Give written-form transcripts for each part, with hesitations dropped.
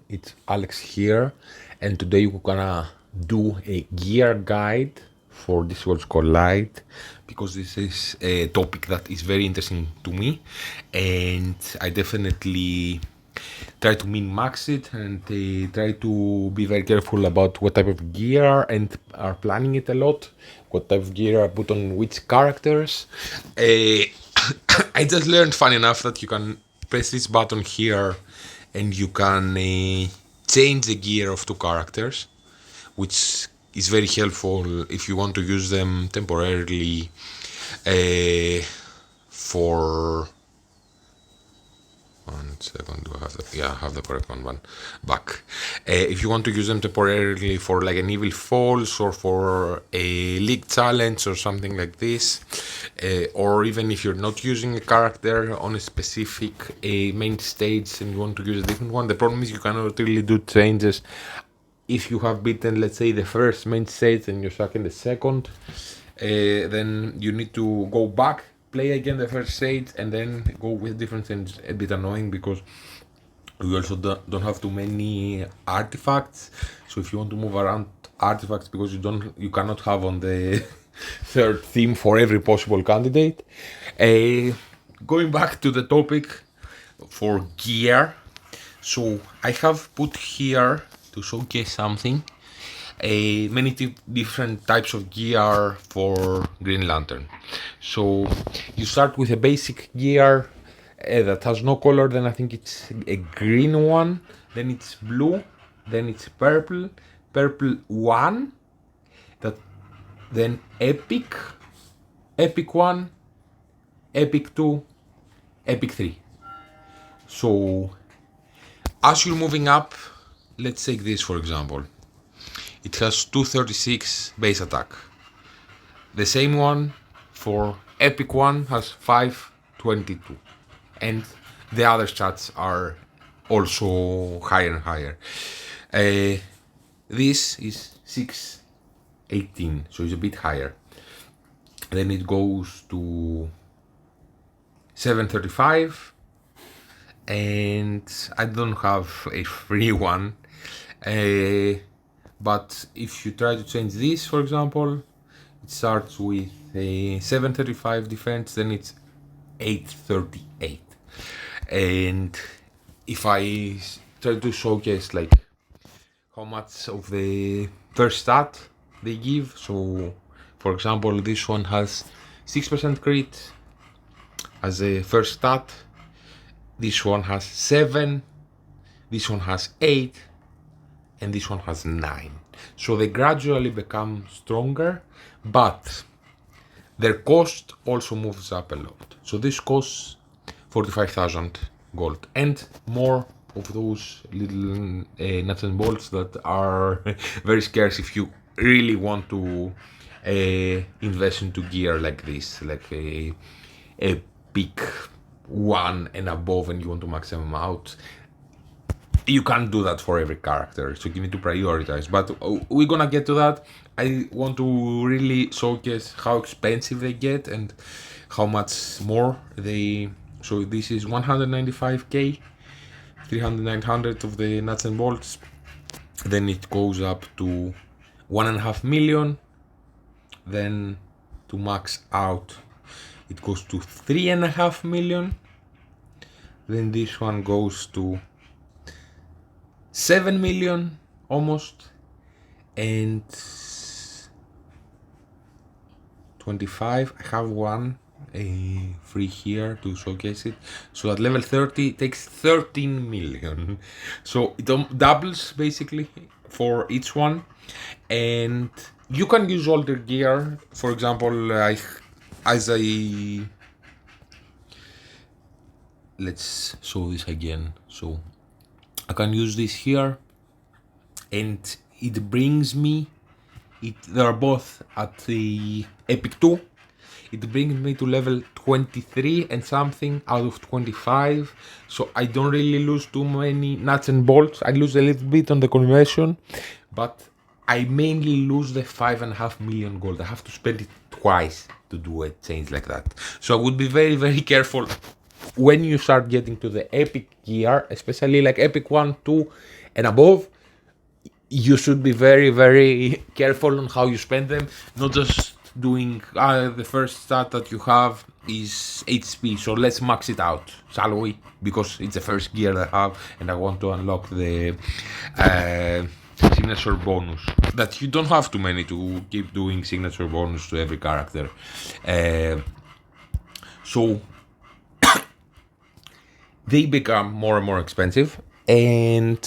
It's Alex here, and today we're gonna do a gear guide for this Worlds Collide because this is a topic that is very interesting to me, and I definitely try to min max it and try to be very careful about what type of gear and are planning it a lot. What type of gear I put on which characters. I just learned, fun enough, that you can press this button here and you can change the gear of two characters, which is very helpful if you want to use them temporarily for 1 second. Do I have the? Yeah, I have the correct one back. If you want to use them temporarily for like an evil falls or for a league challenge or something like this, or even if you're not using a character on a specific main stage and you want to use a different one, the problem is you cannot really do changes if you have beaten, let's say, the first main stage and you're stuck in the second. Then you need to go back, play again the first stage, and then go with different things. A bit annoying because we also don't have too many artifacts. So if you want to move around artifacts because you cannot have on the third theme for every possible candidate. Going back to the topic for gear, so I have put here to showcase something. Many different types of gear for Green Lantern. So you start with a basic gear that has no color, then I think it's a green one, then it's blue, then it's purple 1, that then epic 1, epic 2, epic 3. So as you're moving up, let's take this for example. It has 236 base attack. The same one for Epic 1 has 522. And the other stats are also higher and higher. This is 618, so it's a bit higher. Then it goes to 735, and I don't have a free one. But if you try to change this, for example, it starts with a 735 defense, then it's 838. And if I try to showcase like how much of the first stat they give, so for example, this one has 6% crit as a first stat, this one has 7, this one has 8, and this one has 9. So they gradually become stronger, but their cost also moves up a lot. So this costs 45,000 gold, and more of those little nuts and bolts that are very scarce if you really want to invest into gear like this, like a peak 1 and above, and you want to max them out. You can't do that for every character, so you need to prioritize. But we're gonna get to that. I want to really showcase how expensive they get and how much more they. So this is 195k, 300 of the nuts and bolts. Then it goes up to 1.5 million. Then to max out, it goes to 3.5 million. Then this one goes to 7 million almost, and 25. I have one free here to showcase it. So at level 30 it takes 13 million. So it doubles basically for each one, and you can use all the gear. For example, let's show this again. So I can use this here, and it brings me. They are both at the Epic 2. It brings me to level 23 and something out of 25. So I don't really lose too many nuts and bolts. I lose a little bit on the conversion, but I mainly lose the 5.5 million gold. I have to spend it twice to do a change like that. So I would be very, very careful when you start getting to the epic gear, especially like epic 1, 2 and above, you should be very, very careful on how you spend them. Not just doing the first stat that you have is HP, so let's max it out, shall we? Because it's the first gear that I have, and I want to unlock the signature bonus. That you don't have too many to keep doing signature bonus to every character. So they become more and more expensive. And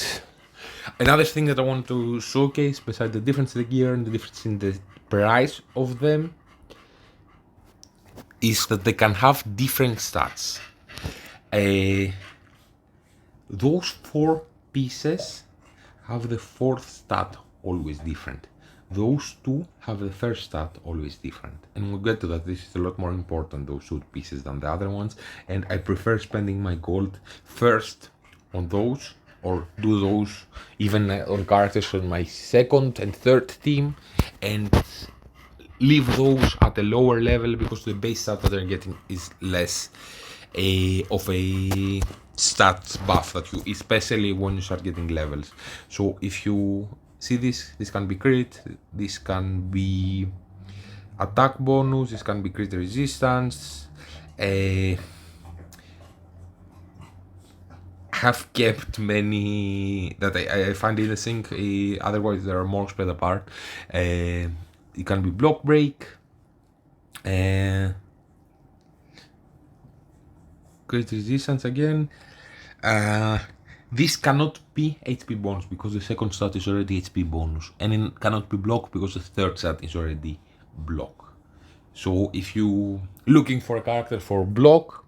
another thing that I want to showcase, besides the difference in the gear and the difference in the price of them, is that they can have different stats. Those 4 pieces have the 4th stat always different. Those 2 have the first stat always different. And we'll get to that. This is a lot more important, those 2 pieces, than the other ones. And I prefer spending my gold first on those, or do those even on characters on my second and third team, and leave those at a lower level, because the base stat that they're getting is less of a stat buff that you, especially when you start getting levels. So if you see this can be crit, this can be attack bonus, this can be crit resistance. Have kept many that I find interesting. Otherwise, they are more spread apart. It can be block break, crit resistance again. This cannot be HP bonus because the second stat is already HP bonus, and it cannot be block because the third stat is already block. So if you looking for a character for block,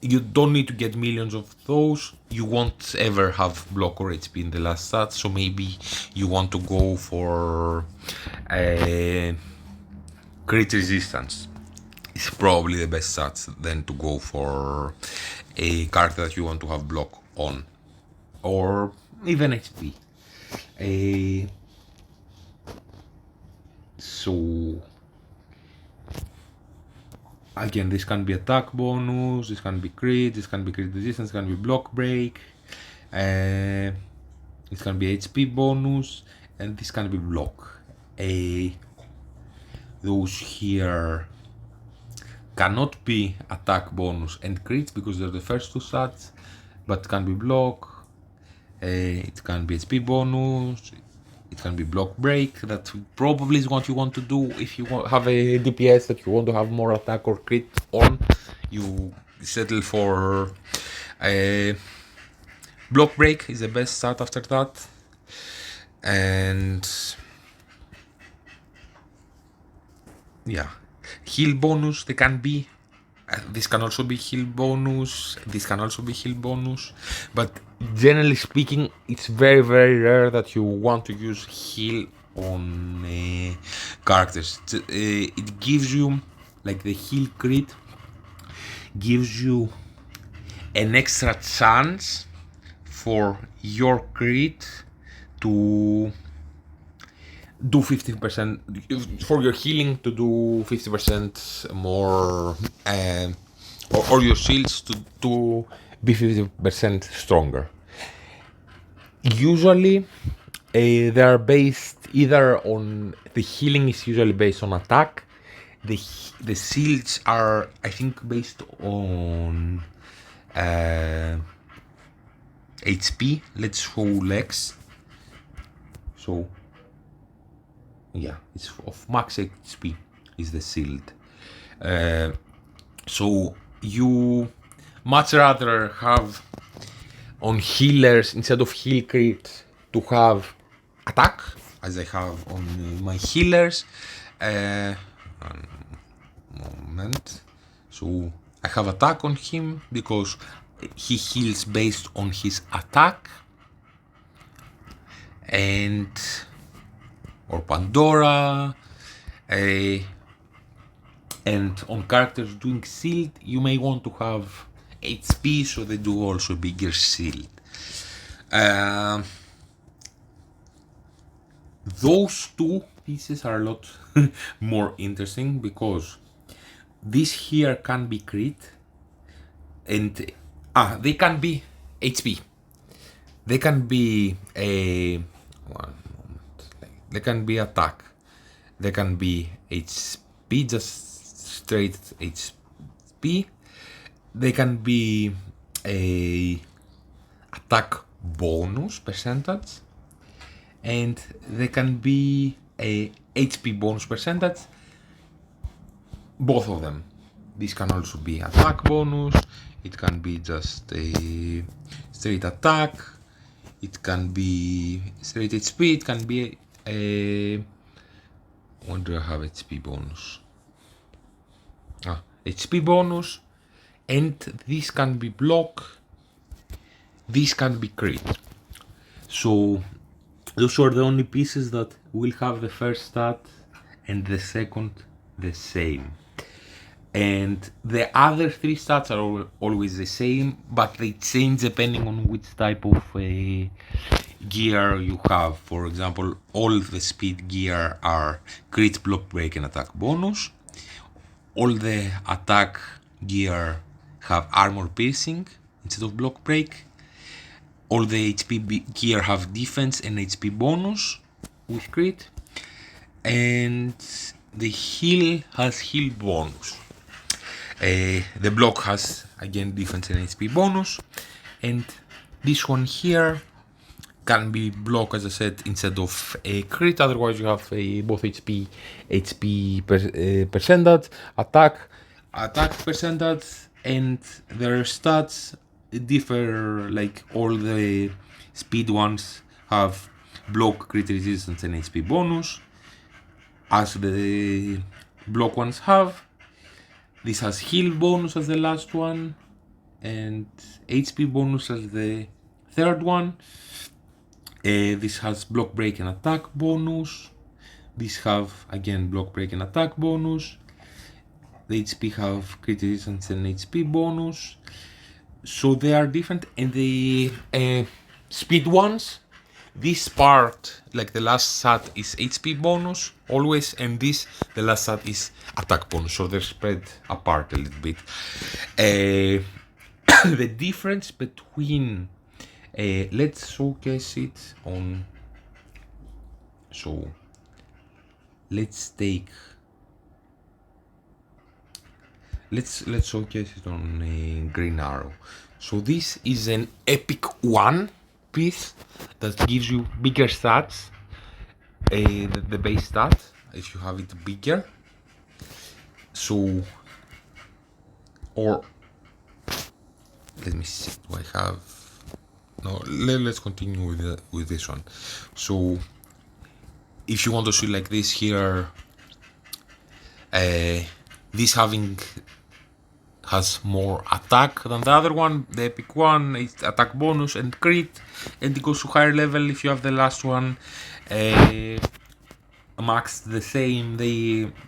you don't need to get millions of those. You won't ever have block or HP in the last stat, so maybe you want to go for crit resistance. It's probably the best stats then to go for a character that you want to have block on, or even HP. So again, this can be attack bonus, this can be crit, this can be crit resistance, this can be block break, this can be HP bonus, and this can be block. Those here cannot be attack bonus and crit because they're the first 2 stats, but can be block. It can be HP bonus. It can be block break. That probably is what you want to do if you have a DPS that you want to have more attack or crit on. You settle for block break is the best start after that. And yeah, heal bonus, they can be. This can also be heal bonus. This can also be heal bonus. But generally speaking, it's very, very rare that you want to use heal on characters. It gives you, like the heal crit, gives you an extra chance for your crit to do 50%, for your healing to do 50% more, or your shields to be 50% stronger. Usually they are based either on, the healing is usually based on attack, the shields are, I think, based on HP. Let's show Lex. So yeah, it's of max HP is the shield. So you much rather have on healers, instead of heal crit, to have attack, as I have on my healers. Moment. So I have attack on him because he heals based on his attack. And or Pandora, and on characters doing shield, you may want to have HP, so they do also bigger shield. Those 2 pieces are a lot more interesting because this here can be crit, and they can be HP. They can be a one moment. They can be attack. They can be HP, just straight HP. They can be a attack bonus percentage, and they can be a HP bonus percentage. Both of them. This can also be attack bonus. It can be just a straight attack. It can be straight HP. It can be a. When do I have HP bonus? HP bonus, and this can be block. This can be crit. So those are the only pieces that will have the first stat and the second the same. And the other three stats are always the same, but they change depending on which type of gear you have. For example, all the speed gear are crit, block, break, and attack bonus. All the attack gear have armor piercing instead of block break. All the HP gear have defense and HP bonus with crit. And the heal has heal bonus. The block has again defense and HP bonus, and this one here can be block, as I said, instead of a crit. Otherwise you have both HP percentage, attack percentage, and their stats differ. Like all the speed ones have block, crit resistance, and HP bonus, as the block ones have. This has heal bonus as the last one, and HP bonus as the third one. This has block, break, and attack bonus. This have again block, break, and attack bonus. The HP have crit resistance and HP bonus. So they are different, and the speed ones, this part, like the last stat, is HP bonus always, and this, the last stat, is attack bonus. So they're spread apart a little bit. The difference between, let's showcase it on. So let's take. Let's showcase it on a green arrow. So this is an epic 1 piece that gives you bigger stats, the base stat, if you have it bigger. So, or let me see, do I have? No, let's continue with this one. So, if you want to see like this here, this having has more attack than the other one. The epic one is attack bonus and crit, and it goes to higher level if you have the last one maxed the same.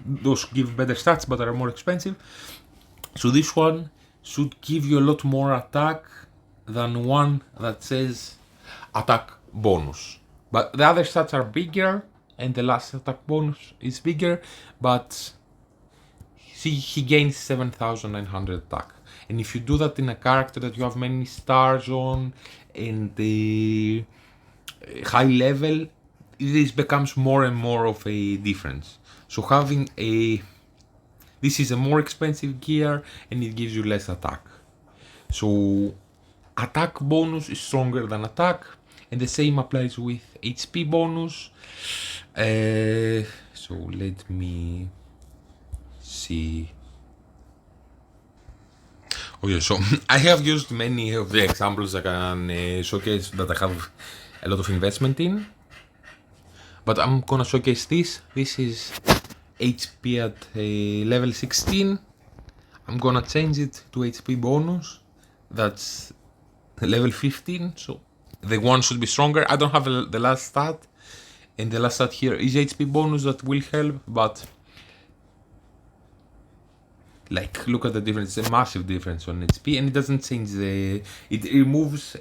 Those give better stats but are more expensive. So this one should give you a lot more attack than one that says attack bonus. But the other stats are bigger, and the last attack bonus is bigger, but see, he gains 7,900 attack. And if you do that in a character that you have many stars on and the high level, this becomes more and more of a difference. So having this is a more expensive gear and it gives you less attack. So attack bonus is stronger than attack, and the same applies with HP bonus. So let me see. Okay, so I have used many of the examples I can showcase that I have a lot of investment in, but I'm gonna showcase this. This is HP at level 16. I'm gonna change it to HP bonus. That's level 15, so the one should be stronger. I don't have the last stat, and the last stat here is HP bonus that will help, but like, look at the difference. It's a massive difference on HP, and it doesn't change it removes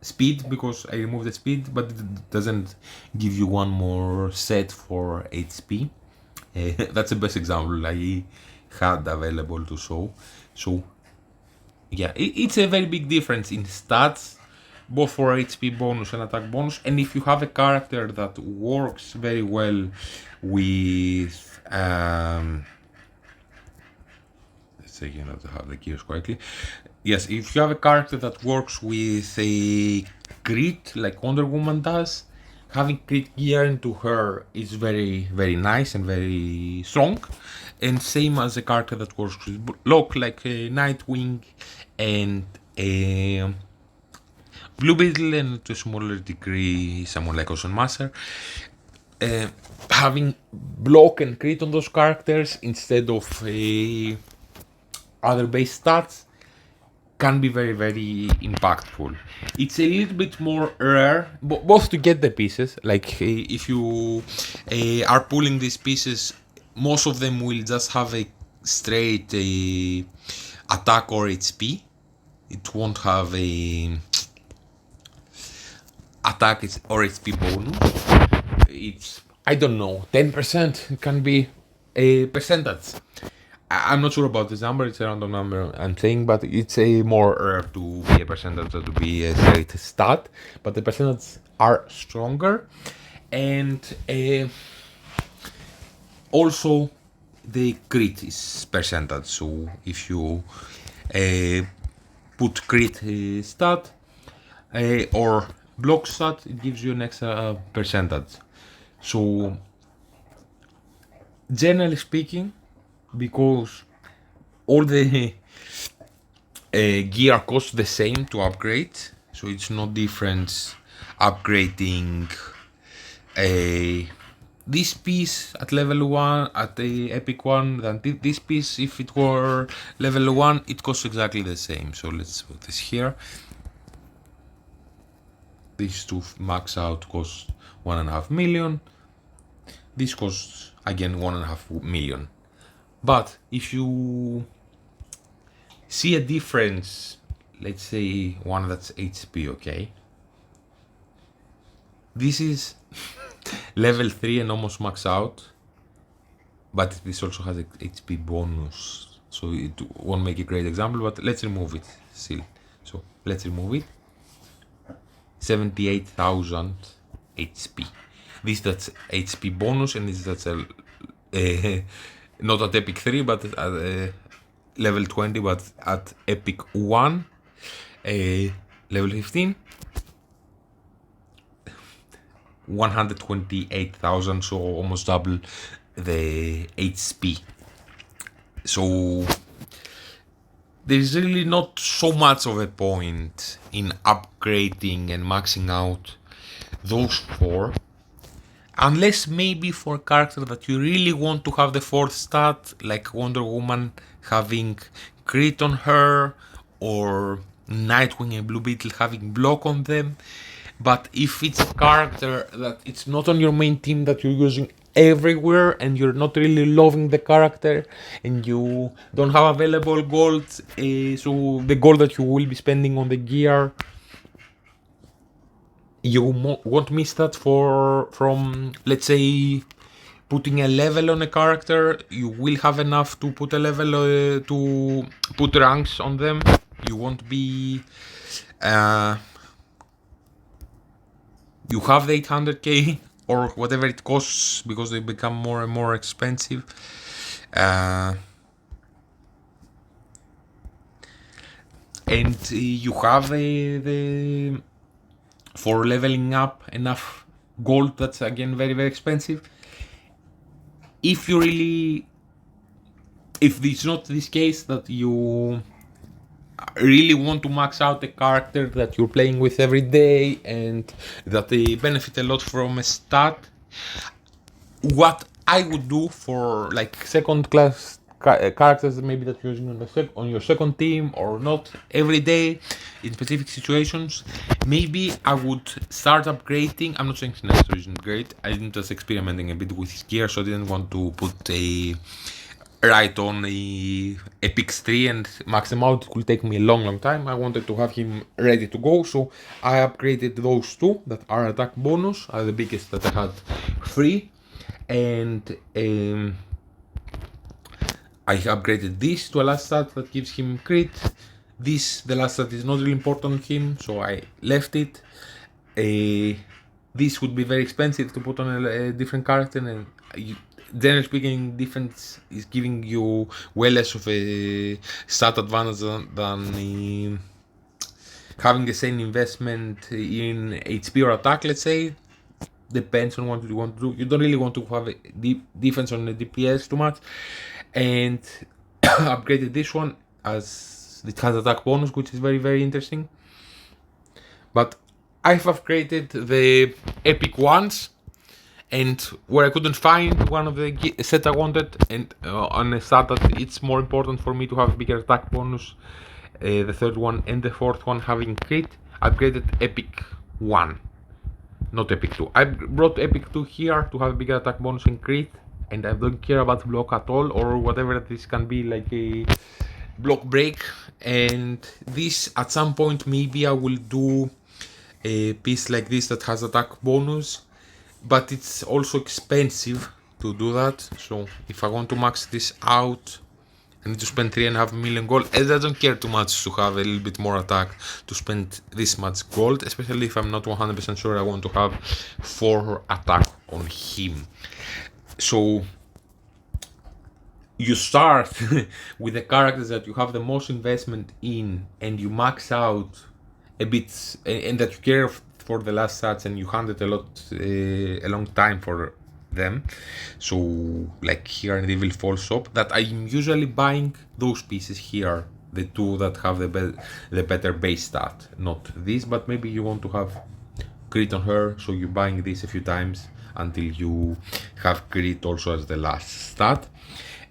speed because I remove the speed, but it doesn't give you one more set for HP. That's the best example. I had available to show. So yeah, it's a very big difference in stats, both for HP bonus and attack bonus. And if you have a character that works very well with let's say, you know, to have the gears correctly. Yes, if you have a character that works with a crit like Wonder Woman does, having crit gear into her is very, very nice and very strong. And same as a character that works with block like a Nightwing and a Blue Beetle, and to a smaller degree someone like Ocean Master. Having block and crit on those characters instead of other base stats can be very, very impactful. It's a little bit more rare, both to get the pieces. Like if you are pulling these pieces, most of them will just have a straight attack or HP. It won't have a attack or HP bonus. It's, I don't know, 10%. It can be a percentage. I'm not sure about this number, it's a random number I'm saying, but it's a more rare to be a percentage than to be a straight stat. But the percentages are stronger, and also the crit is percentage. So if you put crit stat or block stat, it gives you an extra percentage. So generally speaking, because all the gear costs the same to upgrade, so it's no difference upgrading this piece at level 1 at the epic 1 than this piece. If it were level 1, it costs exactly the same. So let's put this here. These two max out cost 1.5 million. This costs again 1.5 million. But if you see a difference, let's say one that's HP, okay? This is level 3 and almost max out, but this also has a HP bonus, so it won't make a great example, but let's remove it still. So let's remove it. 78,000 HP. This that's HP bonus, and this that's a not at Epic 3, but at level 20, but at Epic 1, level 15, 128,000, so almost double the HP. So there's really not so much of a point in upgrading and maxing out those four, unless maybe for a character that you really want to have the fourth stat, like Wonder Woman having crit on her, or Nightwing and Blue Beetle having block on them. But if it's a character that it's not on your main team, that you're using everywhere, and you're not really loving the character, and you don't have available gold, so the gold that you will be spending on the gear, you won't miss that from, let's say, putting a level on a character. You will have enough to put a level, to put ranks on them. You won't be you have the 800k or whatever it costs, because they become more and more expensive. And you have the for leveling up enough gold. That's again very, very expensive. If you really, if it's not this case that you really want to max out a character that you're playing with every day and that they benefit a lot from a stat, what I would do for like second class characters maybe that you're using on your second team, or not every day in specific situations, maybe I would start upgrading. I'm not saying Sinestro isn't great, I'm just experimenting a bit with his gear, so I didn't want to put a right on a Epic 3 and max him out. It will take me a long time. I wanted to have him ready to go, so I upgraded those two that are attack bonus, are the biggest that I had free, and I upgraded this to a last stat that gives him crit. This, the last stat is not really important on him, so I left it. This would be very expensive to put on a different character, and generally speaking, defense is giving you way less of a stat advantage than having the same investment in HP or attack, let's say. Depends on what you want to do. You don't really want to have a defense on the DPS too much. And upgraded this one as it has attack bonus, which is very, very interesting. But I've upgraded the epic ones, and where I couldn't find one of the set I wanted, and on a stat that it's more important for me to have bigger attack bonus, the third one and the fourth one having crit, I upgraded epic 1, not epic 2. I brought epic 2 here to have bigger attack bonus and crit, and I don't care about block at all, or whatever this can be, like a block break. And this at some point maybe I will do a piece like this that has attack bonus, but it's also expensive to do that. So if I want to max this out, I need to spend 3.5 million gold. And I don't care too much to have a little bit more attack to spend this much gold, especially if I'm not 100% sure I want to have 4 attack on him. So you start with the characters that you have the most investment in, and you max out a bit, and that you care for the last stats, and you handed a long time for them. So like here in the Evil Fall shop, that I'm usually buying those pieces here, the 2 that have the better base stat, not this. But maybe you want to have crit on her, so you're buying this a few times until you have crit also as the last stat.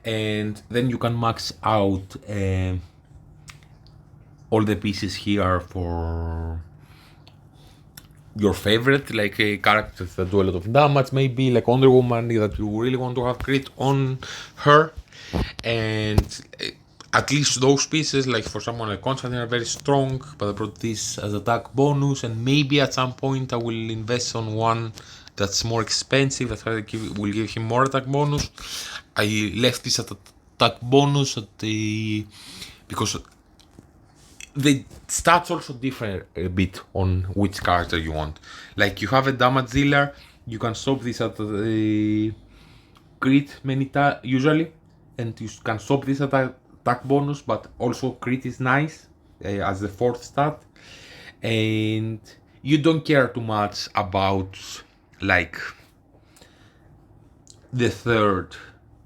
And then you can max out all the pieces here for your favorite, like characters that do a lot of damage, maybe like Wonder Woman, that you really want to have crit on her. And at least those pieces, like for someone like Constantine, are very strong, but I brought this as attack bonus, and maybe at some point I will invest on one that's more expensive, that will give him more attack bonus. I left this at attack bonus because the stats also differ a bit on which character you want. Like you have a damage dealer, you can stop this at the crit many times usually, and you can stop this at attack bonus, but also crit is nice as the 4th stat. And you don't care too much about like the 3rd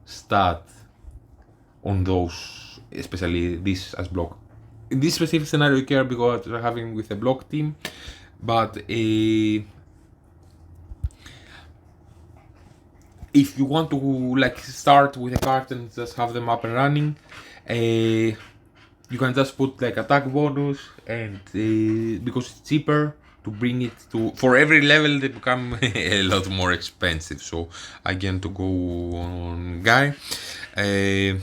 stat on those, especially this as block. In this specific scenario you care because you're having with a block team, but if you want to like start with a character and just have them up and running, you can just put like attack bonus, and because it's cheaper to bring it to, for every level they become a lot more expensive. So again, to go on Guy, to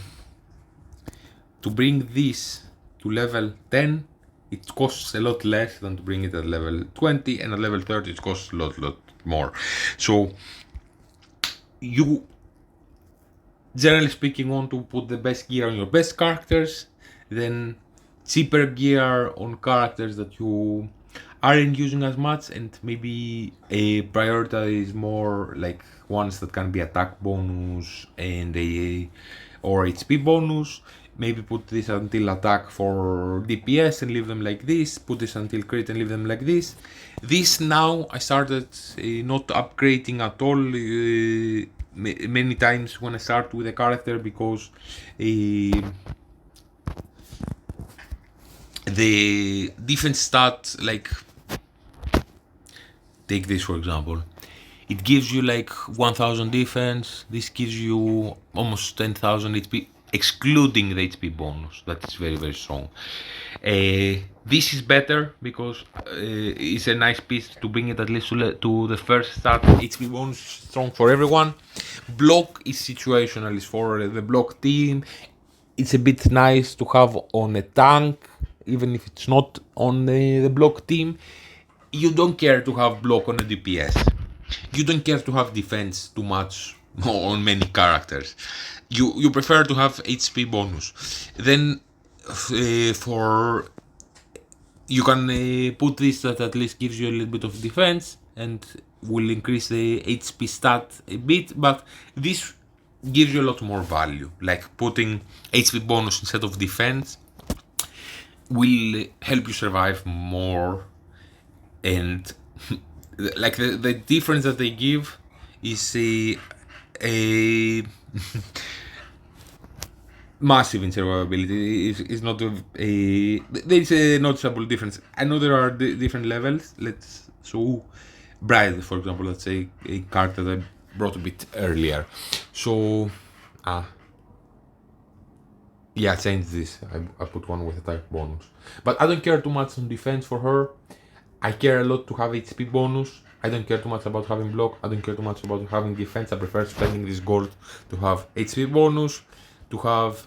bring this to level 10, it costs a lot less than to bring it at level 20, and at level 30 it costs a lot more. So you, generally speaking, want to put the best gear on your best characters, then cheaper gear on characters that you aren't using as much, and maybe prioritize more like ones that can be attack bonus and or HP bonus. Maybe put this until attack for DPS and leave them like this. Put this until crit and leave them like this. This now I started not upgrading at all many times when I start with a character, because the defense stat, like take this for example, it gives you like 1000 defense. This gives you almost 10,000 HP, excluding the HP bonus. That is very, very strong. This is better because it's a nice piece to bring it at least to the first stat. HP bonus strong for everyone. Block is situational, is for the block team. It's a bit nice to have on a tank, even if it's not on the block team. You don't care to have block on a DPS. You don't care to have defense too much on many characters. You prefer to have HP bonus. Then for you can put this that at least gives you a little bit of defense and will increase the HP stat a bit, but this gives you a lot more value. Like putting HP bonus instead of defense will help you survive more, and like the difference that they give is a massive in survivability. Is not there is a noticeable difference. I know there are different levels. So Bride, for example, let's say a character that I brought a bit earlier. So yeah, change this. I put one with attack bonus, but I don't care too much on defense for her. I care a lot to have HP bonus. I don't care too much about having block. I don't care too much about having defense. I prefer spending this gold to have HP bonus, to have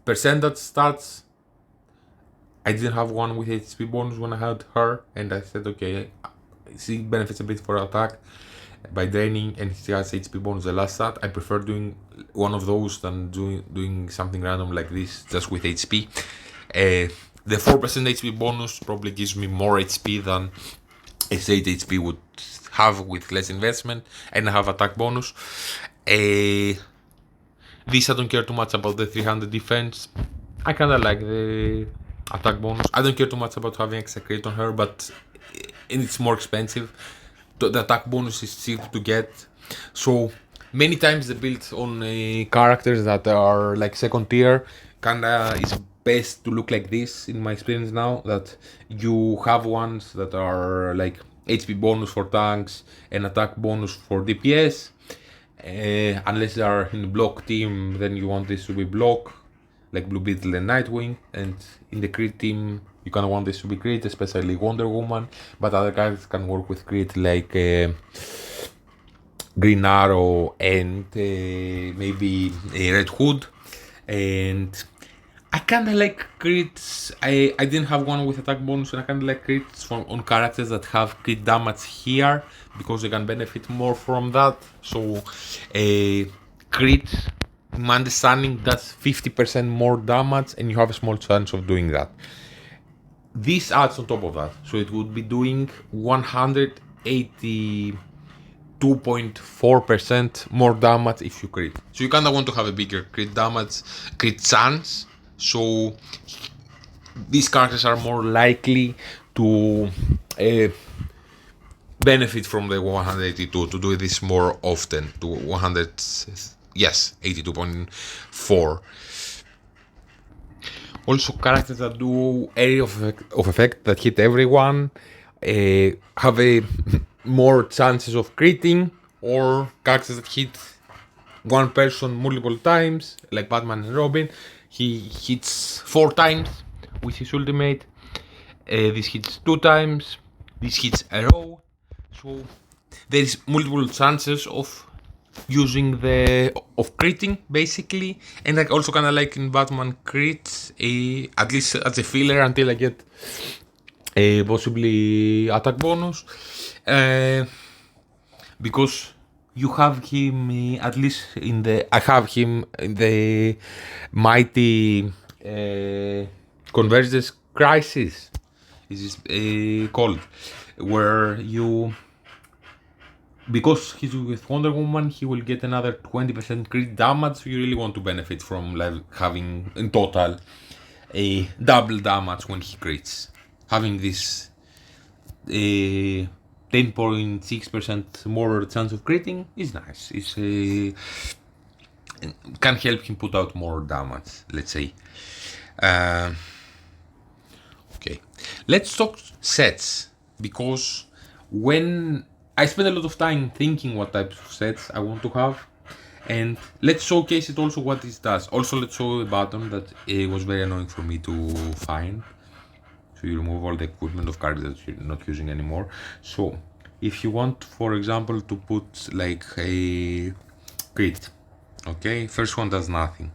percentage stats. I didn't have one with HP bonus when I had her, and I said, okay, she benefits a bit for attack by draining, and she has HP bonus the last stat. I prefer doing one of those than doing something random like this just with HP. The 4% HP bonus probably gives me more HP than a 8 HP would have with less investment, and I have attack bonus. This I don't care too much about the 300 defense. I kinda like the attack bonus. I don't care too much about having extra crit on her, but it's more expensive. The attack bonus is cheap to get. So many times the build on characters that are like second tier kinda is best to look like this in my experience now, that you have ones that are like HP bonus for tanks and attack bonus for DPS. Unless they are in the block team, then you want this to be block, like Blue Beetle and Nightwing, and in the crit team you kind of want this to be crit, especially Wonder Woman, but other guys can work with crit like Green Arrow and maybe Red Hood. And I kinda like crits. I didn't have one with attack bonus, and I kinda like crits on characters that have crit damage here, because they can benefit more from that. So crits, in my understanding, does 50% more damage, and you have a small chance of doing that. This adds on top of that, so it would be doing 182.4% more damage if you crit. So you kinda want to have a bigger crit chance. So these characters are more likely to benefit from the 182, to do this more often, to 100, yes, 82.4. Also, characters that do area of effect that hit everyone have a more chances of critting, or characters that hit one person multiple times, like Batman and Robin. He hits 4 times with his ultimate. This hits 2 times. This hits a row. So there is multiple chances of using of critting, basically. And I also kind of like in Batman crits, at least as a filler until I get possibly attack bonus, because you have him at least I have him in the mighty Convergence Crisis, is called, where because he's with Wonder Woman, he will get another 20% crit damage. So you really want to benefit from having in total a double damage when he crits. Having this 10.6% more chance of critting is nice. It's can help him put out more damage, let's say. Okay, let's talk sets, because when I spend a lot of time thinking what types of sets I want to have, and let's showcase it also what this does. Also, let's show a button that was very annoying for me to find. So you remove all the equipment of cards that you're not using anymore. So if you want, for example, to put like a crit, okay, first one does nothing.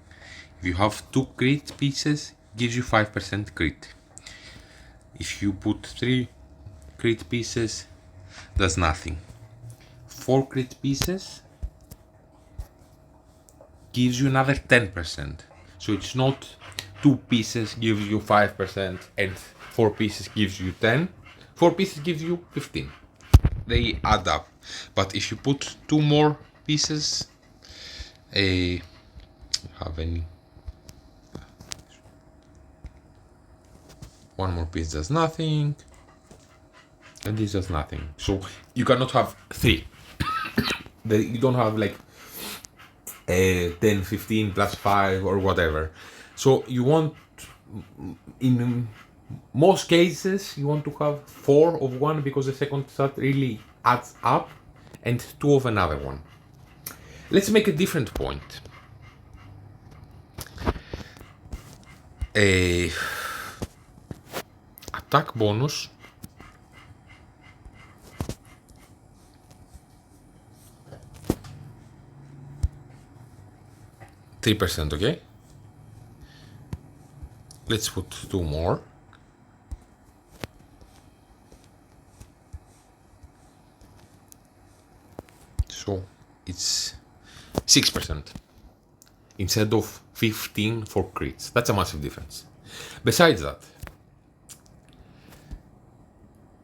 If you have 2 crit pieces, gives you 5% crit. If you put 3 crit pieces, does nothing. 4 crit pieces gives you another 10%. So it's not 2 pieces gives you 5% and 4 pieces gives you 10. 4 pieces gives you 15. They add up. But if you put 2 more pieces, have any? One more piece does nothing, and this does nothing. So you cannot have 3. You don't have like 10, 15 plus 5 or whatever. So you want, in most cases, you want to have 4 of one because the second stat really adds up, and 2 of another one. Let's make a different point. Attack bonus. %, okay? Let's put 2 more. So it's 6% instead of 15 for crits. That's a massive difference. Besides that,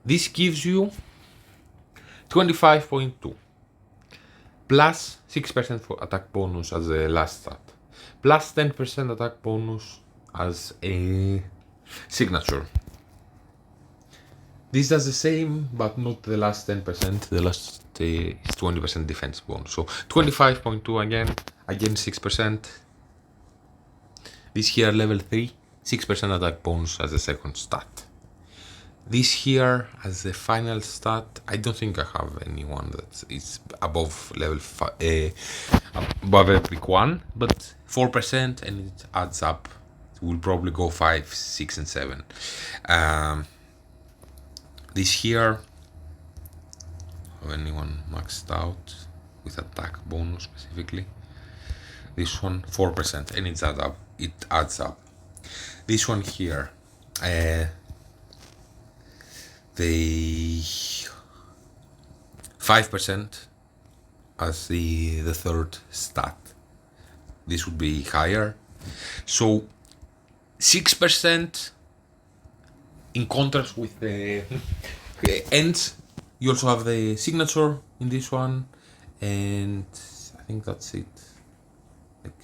this gives you 25.2 plus 6% for attack bonus as a last stat, plus 10% attack bonus as a signature. This does the same, but not the last 10%. The last is 20% defense bonus. So 25.2 again 6%. This here level 3, 6% attack bonus as a second stat. This here as the final stat, I don't think I have anyone that is above level 5, above epic 1, but 4% and it adds up. It will probably go 5, 6 and 7. This here, have anyone maxed out with attack bonus specifically? This one 4% and it adds up. This one here, the 5% as the third stat. This would be higher. So 6% in contrast with the ends. You also have the signature in this one, and I think that's it. Like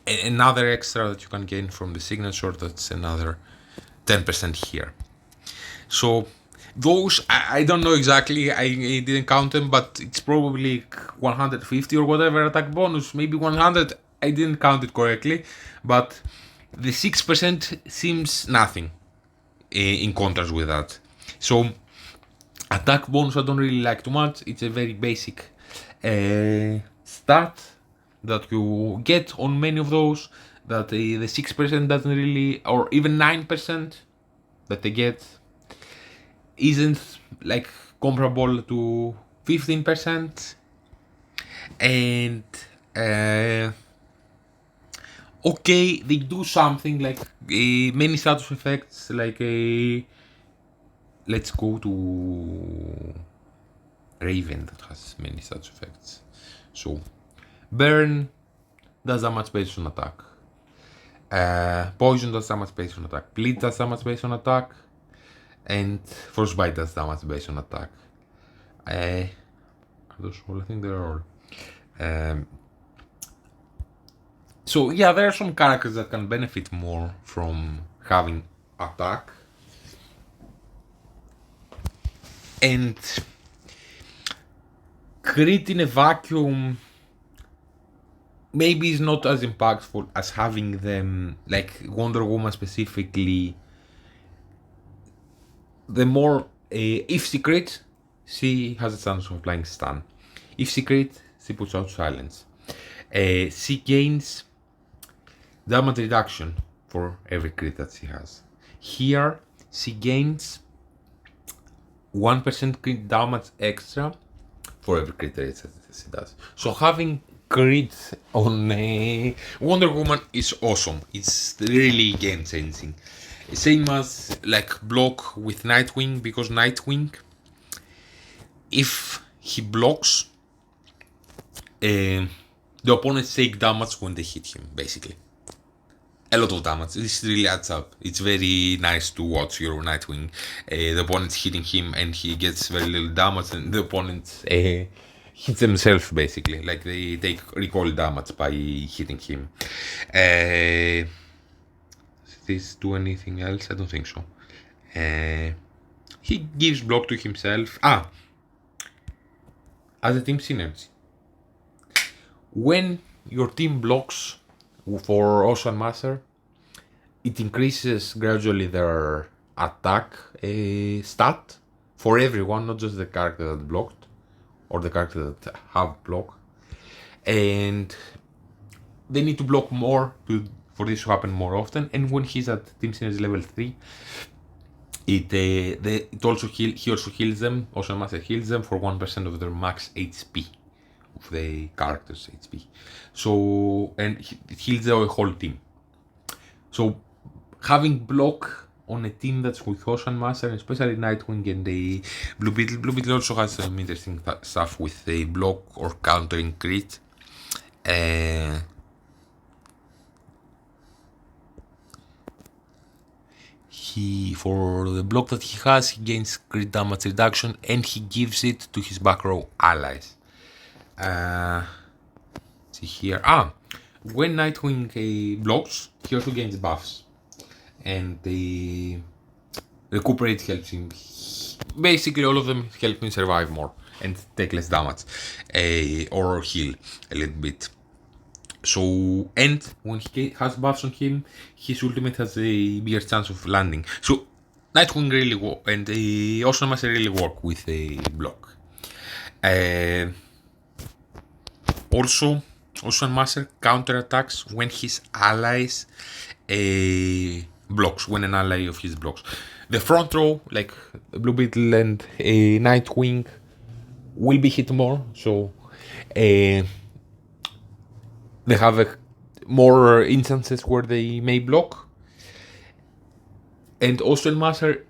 another extra that you can gain from the signature, that's another 10% here. So those, I don't know exactly, I didn't count them, but it's probably 150 or whatever attack bonus, maybe 100, I didn't count it correctly, but the 6% seems nothing in contrast with that. So attack bonus I don't really like too much. It's a very basic stat that you get on many of those, that the 6% doesn't really, or even 9% that they get isn't like comparable to 15%. And okay, they do something like many status effects, like let's go to Raven that has many status effects. So Burn does damage based on attack, Poison does damage based on attack, Bleed does damage based on attack, and Frostbite does damage based on attack. Are those all? I think they're all. So yeah, there are some characters that can benefit more from having attack. And crit in a vacuum maybe is not as impactful as having them, like Wonder Woman specifically. The more, if she crits, she has a chance of applying stun. If she crits, she puts out silence. She gains damage reduction for every crit that she has. Here, she gains 1% crit damage extra for every crit rate that she does. So having crit on Wonder Woman is awesome. It's really game changing. Same as like block with Nightwing, because Nightwing, if he blocks, the opponents take damage when they hit him, basically. A lot of damage. This really adds up. It's very nice to watch your Nightwing. The opponent's hitting him and he gets very little damage, and the opponents hit themselves basically. Like they take recoil damage by hitting him. Does this do anything else? I don't think so. He gives block to himself. As a team synergy. When your team blocks for Ocean Master, it increases gradually their attack stat for everyone, not just the character that blocked or the character that have block. And they need to block more for this to happen more often. And when he's at Team Synergy level 3, it also he also heals them. Ocean Master heals them for 1% of their max HP. Of the character's HP. So, and it heals the whole team. So, having block on a team that's with Ocean Master, especially Nightwing and the Blue Beetle also has some interesting stuff with the block or countering crit. For the block that he has, he gains crit damage reduction and he gives it to his back row allies. See here. When Nightwing blocks, he also gains buffs, and the recuperate helps him. Basically, all of them help him survive more and take less damage, or heal a little bit. So, and when he has buffs on him, his ultimate has a bigger chance of landing. So, Nightwing really and the Ocean Master really work with a block. Also, Ocean Master counterattacks when his allies blocks, when an ally of his blocks. The front row, like Blue Beetle and Nightwing, will be hit more, so they have more instances where they may block. And Ocean Master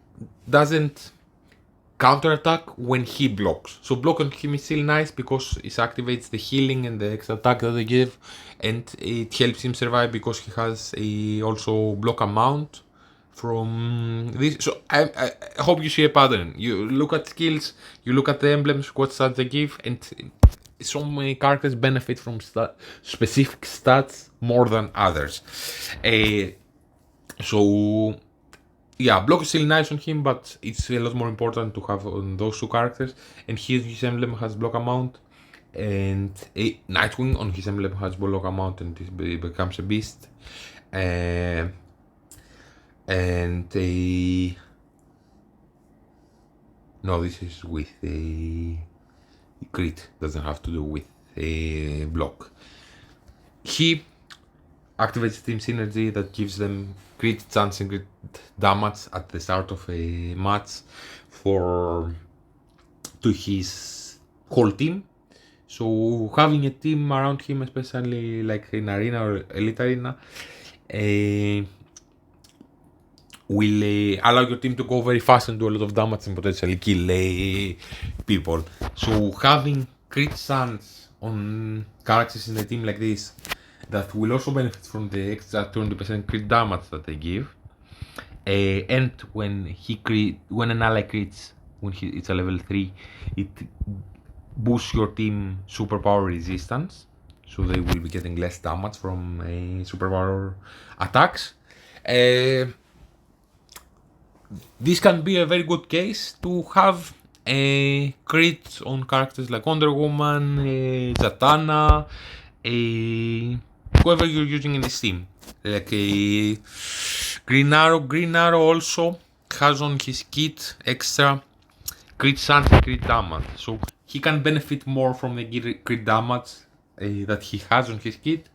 doesn't counterattack when he blocks. So block on him is still nice because it activates the healing and the extra attack that they give, and it helps him survive because he has a also block amount from this. So I hope you see a pattern. You look at skills, you look at the emblems, what stats they give, and so many characters benefit from specific stats more than others. So yeah, block is still nice on him, but it's a lot more important to have on those two characters. And his emblem has block amount, and Nightwing on his emblem has block amount, and it becomes a beast. And no, this is with a crit. Doesn't have to do with a block. He activates team synergy that gives them crit chance and crit damage at the start of a match to his whole team. So having a team around him, especially like in arena or elite arena, will allow your team to go very fast and do a lot of damage and potentially kill people. So having crit chance on characters in the team like this that will also benefit from the extra 20% crit damage that they give. And when an ally crits, when it's a level 3, it boosts your team superpower resistance, so they will be getting less damage from superpower attacks. This can be a very good case to have a crit on characters like Wonder Woman, Zatanna, whoever you're using in this team, like a Green Arrow. Green Arrow also has on his kit extra crit chance and crit damage, so he can benefit more from the crit damage that he has on his kit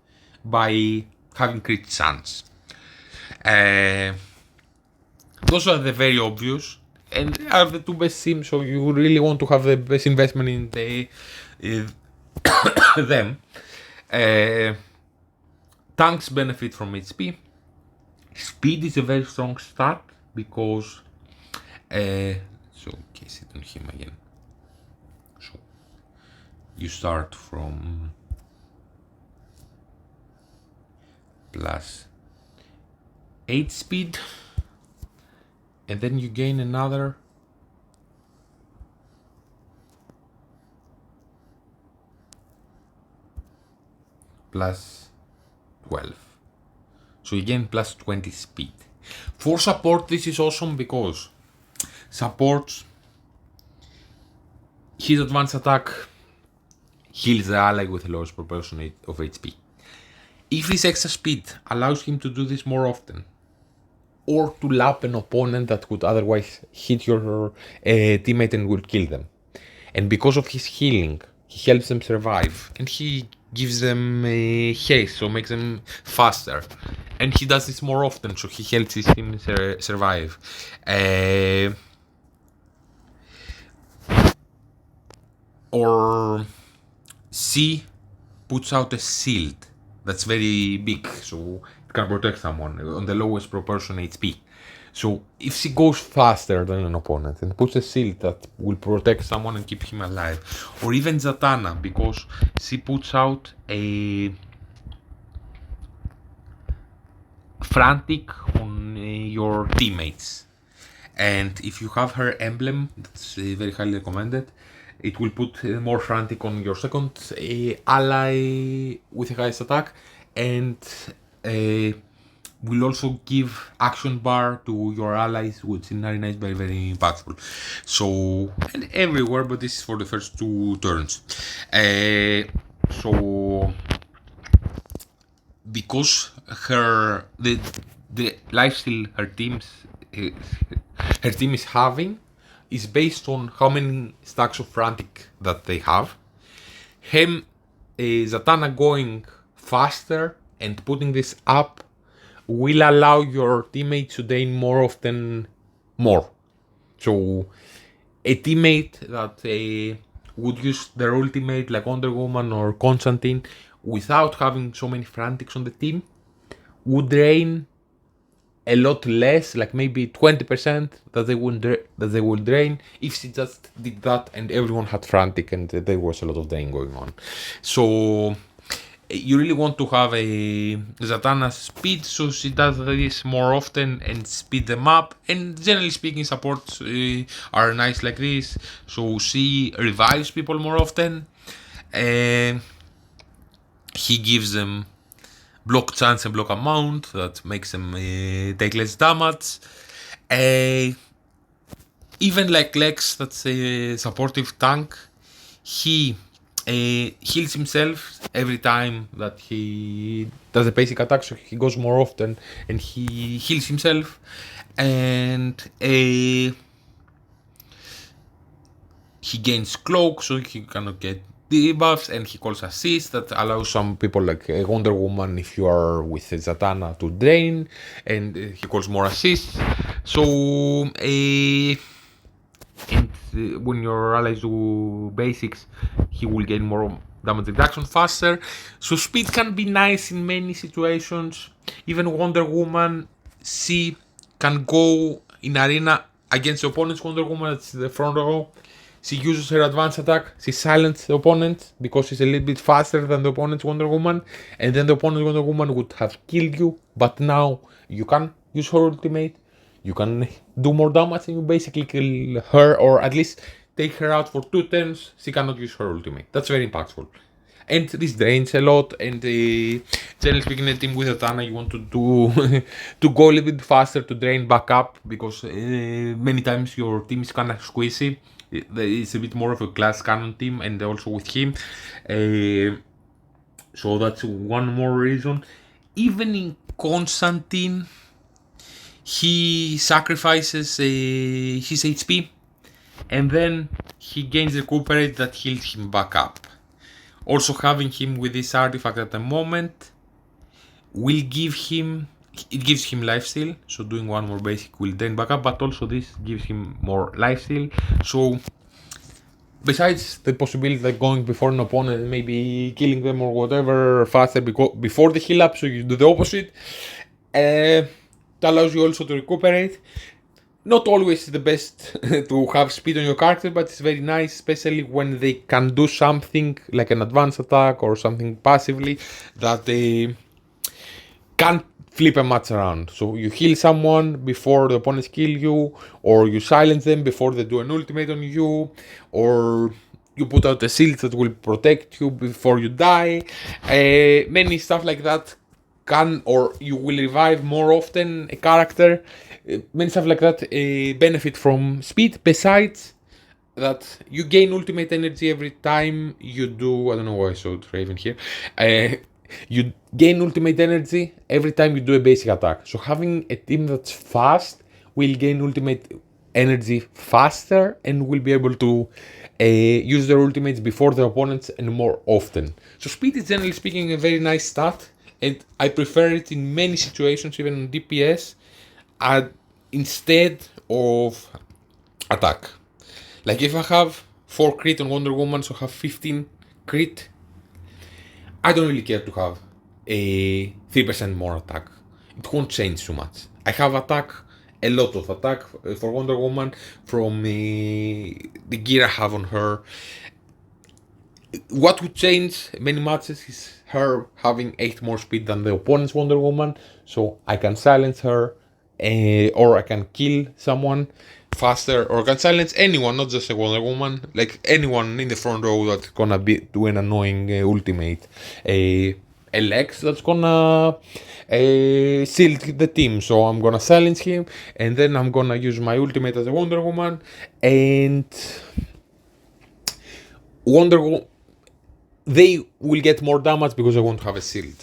by having crit chance. Those are the very obvious and are the two best teams, so you really want to have the best investment in them. Tanks benefit from HP. Speed is a very strong stat because so okay, sit on him again. So you start from plus 8 speed, and then you gain another plus 12. So you gain plus 20 speed. For support, this is awesome because supports his advanced attack heals the ally with the lowest proportion of HP. If his extra speed allows him to do this more often, or to lap an opponent that would otherwise hit your teammate and would kill them. And because of his healing, he helps them survive, and he gives them haste, so makes them faster. And he does this more often, so he helps him survive. Or C puts out a shield that's very big, so it can protect someone on the lowest proportion HP. So if she goes faster than an opponent and puts a shield that will protect someone and keep him alive, or even Zatanna, because she puts out a frantic on your teammates, and if you have her emblem, that's very highly recommended. It will put more frantic on your second ally with the highest attack, and will also give action bar to your allies, which in Arena is very, very impactful. So, and everywhere, but this is for the first 2 turns. So, because the lifesteal her team is having is based on how many stacks of frantic that they have. Zatanna going faster and putting this up will allow your teammates to drain more often more. So a teammate that would use their ultimate like Wonder Woman or Constantine without having so many frantics on the team would drain a lot less, like maybe 20% that they will drain if she just did that and everyone had frantic and there was a lot of drain going on. So you really want to have a Zatanna speed, so she does this more often and speed them up. And generally speaking, supports are nice like this, so she revives people more often. He gives them block chance and block amount that makes them take less damage. Even like Lex, that's a supportive tank, he heals himself every time that he does a basic attack, so he goes more often and he heals himself. And he gains cloak, so he cannot get debuffs, and he calls assist that allows some people like Wonder Woman, if you are with Zatanna, to drain, and he calls more assists. So when your allies do basics, he will gain more damage reduction faster. So speed can be nice in many situations. Even Wonder Woman, she can go in arena against the opponent's Wonder Woman that's the front row. She uses her advanced attack, she silences the opponent because she's a little bit faster than the opponent's Wonder Woman, and then the opponent's Wonder Woman would have killed you, but now you can use her ultimate, you can do more damage, and you basically kill her, or at least take her out for 2 turns. She cannot use her ultimate. That's very impactful. And this drains a lot, and generally speaking, a team with Zatanna, you want to do to go a little bit faster to drain back up, because many times your team is kind of squishy. It's a bit more of a glass cannon team, and also with him. So that's one more reason. Even in Constantine, he sacrifices his HP, and then he gains recuperate that heals him back up. Also, having him with this artifact at the moment will give him, it gives him lifesteal, so doing one more basic will drain back up, but also this gives him more lifesteal. So besides the possibility of going before an opponent and maybe killing them or whatever faster before the heal up, so you do the opposite, it allows you also to recuperate. Not always the best to have speed on your character, but it's very nice, especially when they can do something like an advanced attack or something passively that can't flip a match around. So you heal someone before the opponents kill you, or you silence them before they do an ultimate on you, or you put out a shield that will protect you before you die. Many stuff like that can, or you will revive more often a character. Many stuff like that benefit from speed. Besides that, you gain ultimate energy every time you do. I don't know why I showed Raven here. You gain ultimate energy every time you do a basic attack. So having a team that's fast will gain ultimate energy faster and will be able to use their ultimates before their opponents and more often. So speed is generally speaking a very nice stat, and I prefer it in many situations, even on DPS, instead of attack. Like if I have 4 crit on Wonder Woman, so I have 15 crit, I don't really care to have a 3% more attack. It won't change too much. I have attack, a lot of attack for Wonder Woman from the gear I have on her. What would change many matches is her having 8 more speed than the opponent's Wonder Woman, so I can silence her, or I can kill someone faster, or I can silence anyone, not just a Wonder Woman, like anyone in the front row that's gonna be do an annoying ultimate. A Lex that's gonna shield the team, so I'm gonna silence him, and then I'm gonna use my ultimate as a Wonder Woman, and Wonder Woman, they will get more damage because I won't have a shield.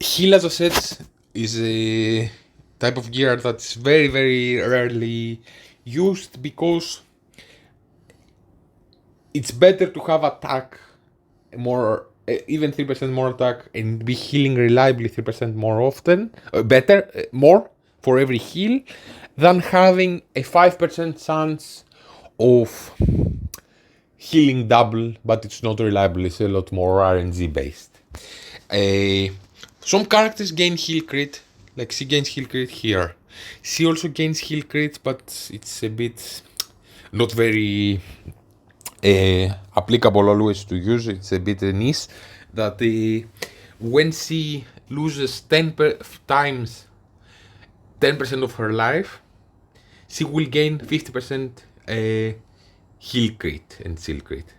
Heal, as I said, is a type of gear that's very, very rarely used because it's better to have attack more, even 3% more attack, and be healing reliably 3% more often, more for every heal, than having a 5% chance of healing double, but it's not reliable. It's a lot more RNG based. Some characters gain heal crit, like she gains heal crit here. She also gains heal crit, but it's a bit not very applicable always to use. It's a bit niche that when she loses 10 times 10% of her life, she will gain 50% heal crit and shield crit.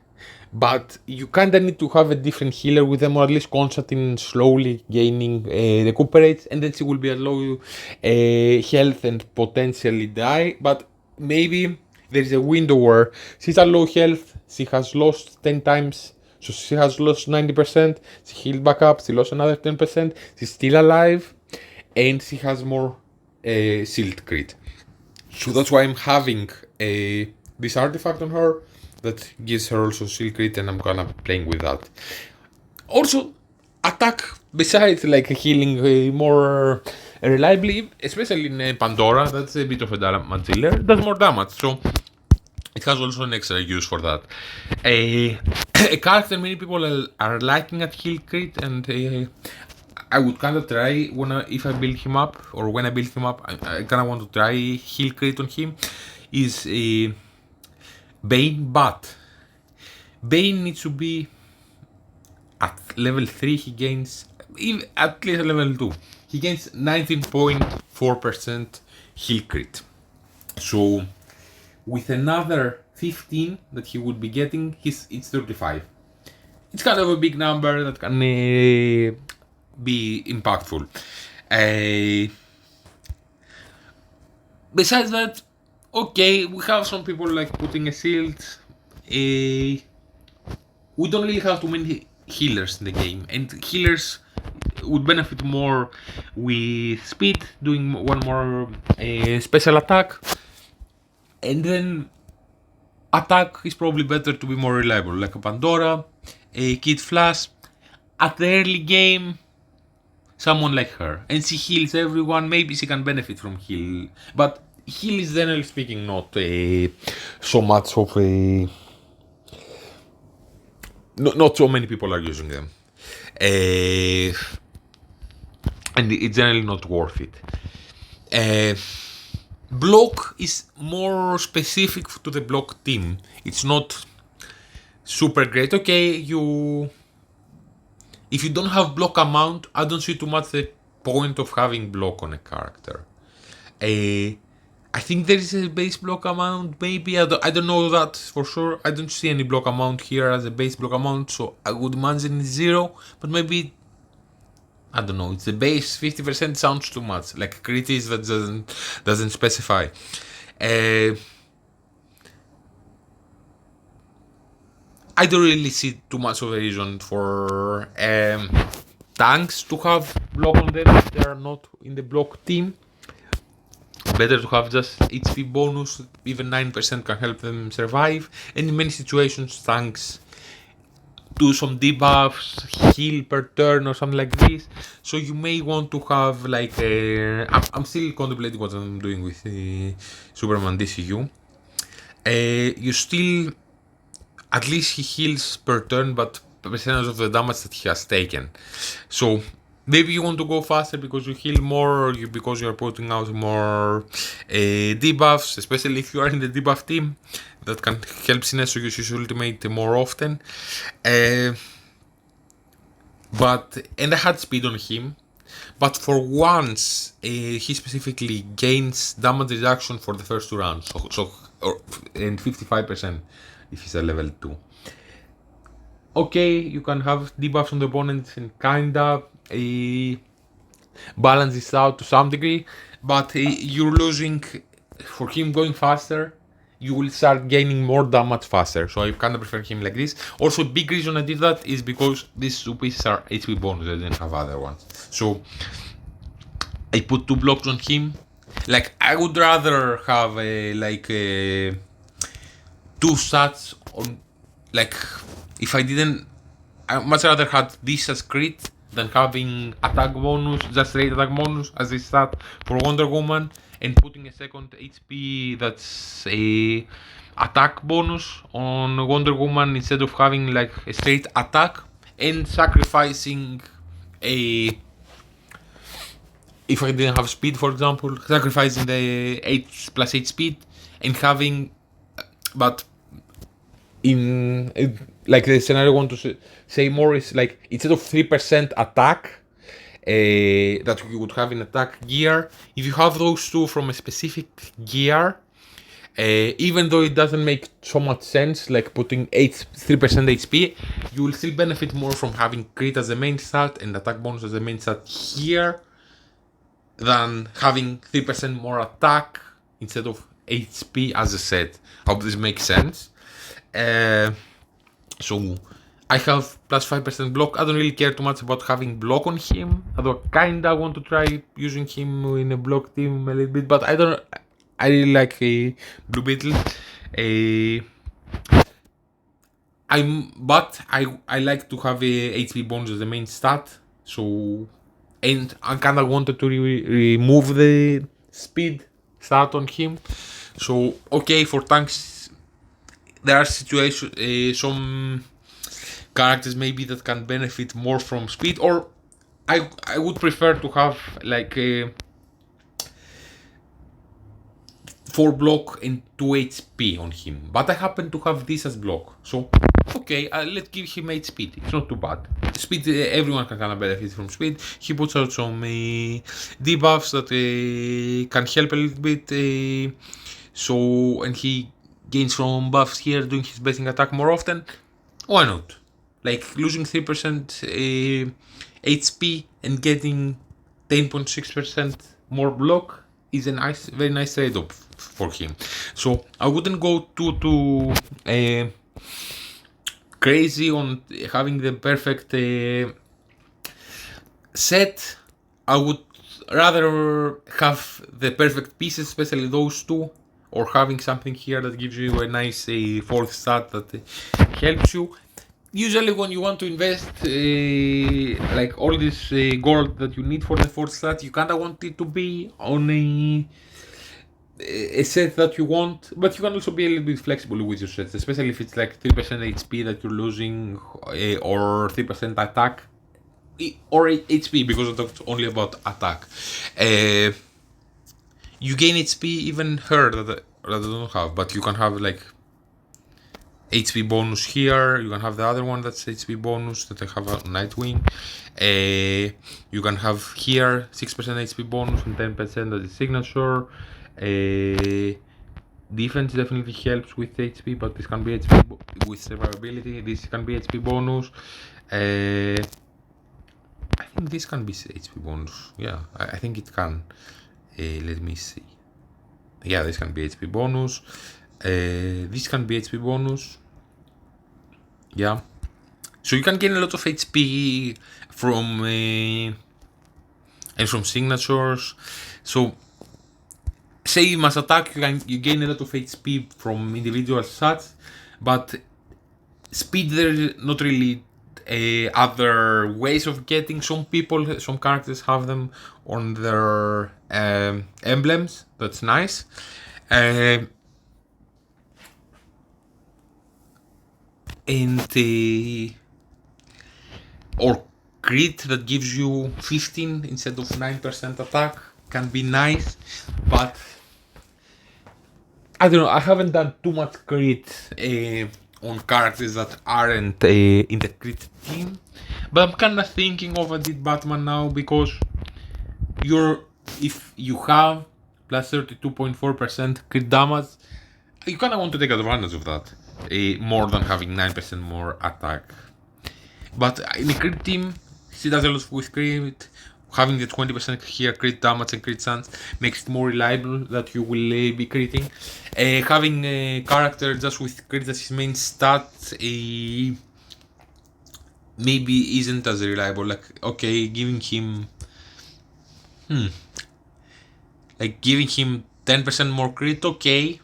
But you kinda need to have a different healer with them, or at least Constantine slowly gaining recuperates, and then she will be at low health and potentially die. But maybe there's a window where she's at low health, she has lost 10 times, so she has lost 90%, she healed back up, she lost another 10%, she's still alive, and she has more shield crit. So that's why I'm having this artifact on her that gives her also shield crit, and I'm gonna be playing with that. Also, attack, besides like healing more reliably, especially in Pandora, that's a bit of a damage dealer, does more damage, so it has also an extra use for that. A character many people are liking at heal crit, and I would kind of try if I build him up, or when I build him up, I kind of want to try heal crit on him, is Bane, but Bane needs to be at level 3, he gains, at least level 2, he gains 19.4% heal crit. So with another 15 that he would be getting, it's 35. It's kind of a big number that can be impactful. Besides that, okay, we have some people like putting a shield. We don't really have too many healers in the game, and healers would benefit more with speed, doing one more special attack, and then attack is probably better to be more reliable, like a Pandora, a Kid Flash. At the early game, someone like her, and she heals everyone. Maybe she can benefit from heal, but heal is generally speaking not so much of a. Not so many people are using them, and it's generally not worth it. block is more specific to the block team. It's not super great. Okay, if you don't have block amount, I don't see too much the point of having block on a character. I think there is a base block amount, maybe. I don't know that for sure. I don't see any block amount here as a base block amount, so I would imagine it's 0, but maybe, I don't know, it's the base 50% sounds too much. Like Critis that doesn't specify. I don't really see too much of a reason for tanks to have block on them if they are not in the block team. Better to have just HP bonus, even 9% can help them survive. And in many situations, tanks do some debuffs, heal per turn or something like this. So you may want to have like I'm still contemplating what I'm doing with Superman DCU. You still, at least he heals per turn, but percentage of the damage that he has taken. So maybe you want to go faster because you heal more, or because you're putting out more debuffs, especially if you are in the debuff team. That can help Sinestro use his ultimate more often. And I had speed on him. But for once, he specifically gains damage reduction for the first 2 rounds. And 55% if he's a level 2. Okay, you can have debuffs on the opponents and kinda balance this out to some degree, but you're losing. For him going faster, you will start gaining more damage faster, so I kinda prefer him like this. Also, big reason I did that is because these 2 pieces are HP bonus, I didn't have other ones. So I put 2 blocks on him. Like, I would rather have 2 stats on, like, if I didn't, I much rather had this as crit than having attack bonus, just straight attack bonus as a stat for Wonder Woman, and putting a second HP that's a attack bonus on Wonder Woman instead of having like a straight attack, and sacrificing a, if I didn't have speed, for example, sacrificing the 8+8 speed and having, but in like the scenario I want to say more is like instead of 3% attack that you would have in attack gear, if you have those 2 from a specific gear, even though it doesn't make so much sense, like putting 3% HP, you will still benefit more from having crit as the main stat and attack bonus as the main stat here than having 3% more attack instead of HP as a set. Hope this makes sense. So I have plus 5% block. I don't really care too much about having block on him, although I kinda want to try using him in a block team a little bit, but I really like Blue Beetle. I like to have a HP bonus as the main stat, so, and I kinda wanted to remove the speed stat on him. So okay, for tanks there are situations, some characters maybe that can benefit more from speed, or I would prefer to have like a 4 block and 2 HP on him, but I happen to have this as block, so okay, let's give him 8 speed. It's not too bad. Speed, everyone can kind of benefit from speed. He puts out some debuffs that can help a little bit, so, and he gains from buffs here, doing his basic attack more often. Why not? Like, losing 3% HP and getting 10.6% more block is a nice, very nice trade-off for him. So I wouldn't go too crazy on having the perfect set. I would rather have the perfect pieces, especially those 2, or having something here that gives you a nice 4th stat that helps you. Usually when you want to invest like all this gold that you need for the 4th stat, you kinda want it to be on a set that you want, but you can also be a little bit flexible with your sets, especially if it's like 3% HP that you're losing, or 3% attack, or HP, because it's only about attack. you gain HP even her that I don't have, but you can have like HP bonus here. You can have the other one that's HP bonus that I have a Nightwing. You can have here 6% HP bonus and 10% as a signature. Defense definitely helps with HP, but this can be HP with survivability. This can be HP bonus. I think this can be HP bonus. Yeah, I think it can. Let me see. Yeah, this can be HP bonus. This can be HP bonus. Yeah. So you can gain a lot of HP from and from signatures. So say you must attack, you gain a lot of HP from individual shots, but speed there's not really other ways of getting. Some characters have them on their emblems. That's nice. And or crit that gives you 15 instead of 9% attack can be nice, but I don't know. I haven't done too much crit on characters that aren't in the crit team, but I'm kind of thinking of a Dead Batman now because if you have plus 32.4% crit damage, you kind of want to take advantage of that more than having 9% more attack. But in a crit team, she does a lot with crit. Having the 20% here crit damage and crit chance makes it more reliable that you will be critting. Having a character just with crit as his main stat maybe isn't as reliable. Like, okay, giving him 10% more crit, okay.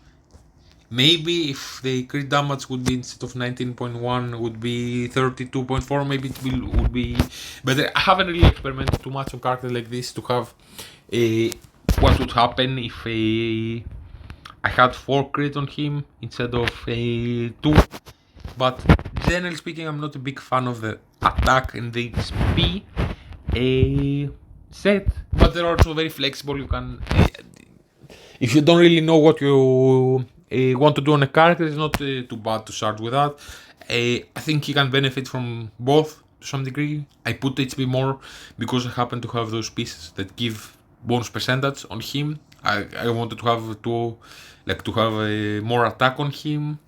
Maybe if the crit damage would be instead of 19.1 would be 32.4, maybe it would be better. I haven't really experimented too much on characters like this to have what would happen if I had 4 crit on him instead of 2. But generally speaking, I'm not a big fan of the attack and the XP set. But they're also very flexible. You can, if you don't really know what you want to do on a character, it's not too bad to start with that. I think he can benefit from both to some degree. I put HP more because I happen to have those pieces that give bonus percentage on him. I wanted to have more attack on him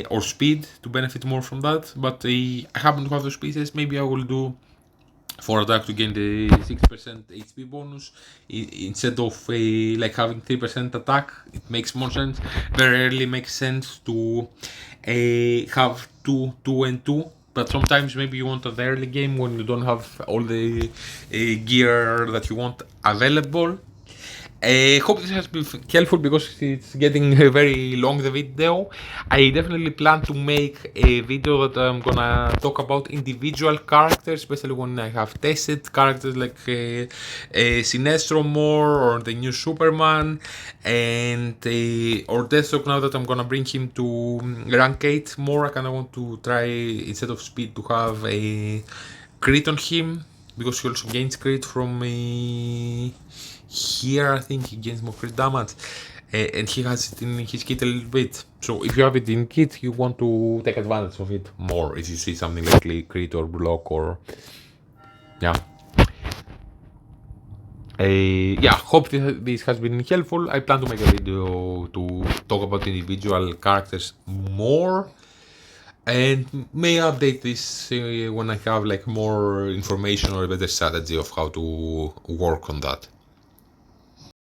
or speed to benefit more from that. But I happen to have those pieces. Maybe I will do for attack to gain the 6% HP bonus instead of like having 3% attack. It makes more sense. Very rarely makes sense to have 2 and 2, but sometimes maybe you want at the early game when you don't have all the gear that you want available. I hope this has been helpful because it's getting very long, the video. I definitely plan to make a video that I'm gonna talk about individual characters, especially when I have tested characters like Sinestro more, or the new Superman, and or Deathstroke. Now that I'm gonna bring him to rank 8 more, I kinda want to try, instead of speed, to have a crit on him, because he also gains crit from here. I think he gains more crit damage, and he has it in his kit a little bit. So if you have it in kit, you want to take advantage of it more if you see something like crit or block or yeah. Hope this has been helpful. I plan to make a video to talk about individual characters more, and may update this when I have like more information or a better strategy of how to work on that.